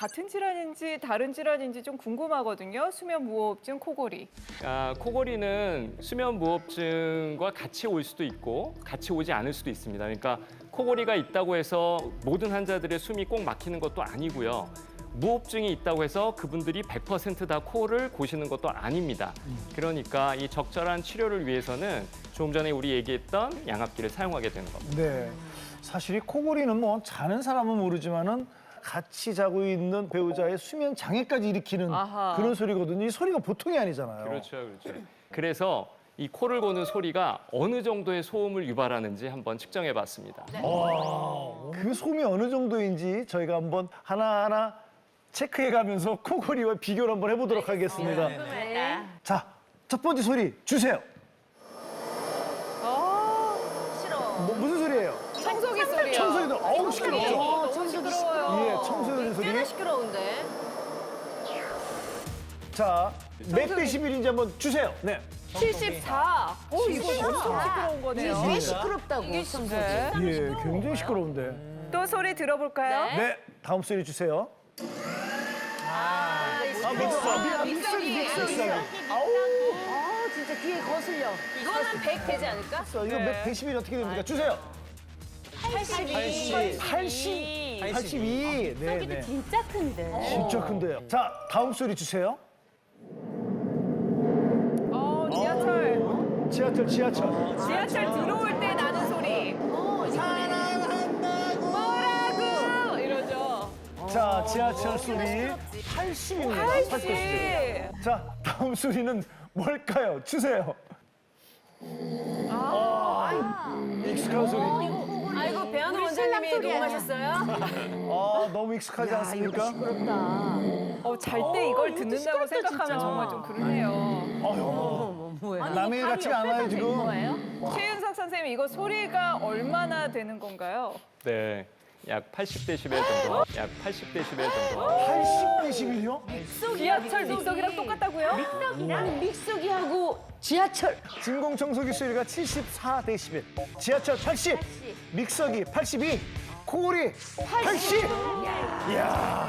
같은 질환인지 다른 질환인지 좀 궁금하거든요. 수면 무호흡증, 코골이. 코골이는 수면 무호흡증과 같이 올 수도 있고 같이 오지 않을 수도 있습니다. 그러니까 코골이가 있다고 해서 모든 환자들의 숨이 꼭 막히는 것도 아니고요. 무호흡증이 있다고 해서 그분들이 100%다 코를 고시는 것도 아닙니다. 그러니까 이 적절한 치료를 위해서는 조금 전에 우리 얘기했던 양압기를 사용하게 되는 겁니다. 네. 사실 이 코골이는 뭐 자는 사람은 모르지만은 같이 자고 있는 배우자의 수면 장애까지 일으키는 아하. 그런 소리거든요. 이 소리가 보통이 아니잖아요. 그렇죠. 그래서 이 코를 고는 소리가 어느 정도의 소음을 유발하는지 한번 측정해 봤습니다. 그 소음이 어느 정도인지 저희가 한번 하나하나 체크해가면서 코골이와 비교를 한번 해보도록 하겠습니다. 자, 첫 번째 소리 주세요. 무슨 소리예요? 청소기 소리요. 청소기들 어우 시끄럽죠. 너무 시끄러워요. 예, 청소기 소리. 꽤나 시끄러운데. 자, 몇 데시벨인지 한번 주세요. 네. 74. 오, 이거 엄청 시끄러운 거네요. 꽤 시끄럽다고. 이게 네. 예, 굉장히 시끄러운데. 또 소리 들어볼까요? 네. 네, 다음 소리 주세요. 믹서기. 진짜 귀에 거슬려. 이거는 100 되지 않을까? 자, 이거 몇 데시벨이 어떻게 됩니까? 주세요. 82. 82. 네, 네. 진짜 큰데. 진짜 큰데요. 자, 다음 소리 주세요. 지하철. 지하철. 지하철 들어올 때 나는 소리. 뭐라고! 이러죠. 자, 지하철 소리 80입니다. 80. 자, 다음 소리는 뭘까요? 주세요. 익숙한 소리. 아이고, 배한호 원장님이 녹음하셨어요? 너무 익숙하지 않습니까? 시끄럽다. 잘 때 이걸 듣는다고 생각하면 정말 좀 그러네요. 뭐예요? 남의 일 같지가 않아요, 지금. 최윤석 선생님, 이거 소리가 얼마나 되는 건가요? 네. 약 80데시벨 정도. 80데시벨이요? 지하철 믹서기랑 똑같다고요? 믹서기하고 지하철. 진공청소기 소리가 74데시벨. 지하철 80. 믹서기 82. 코골이 80. 이야.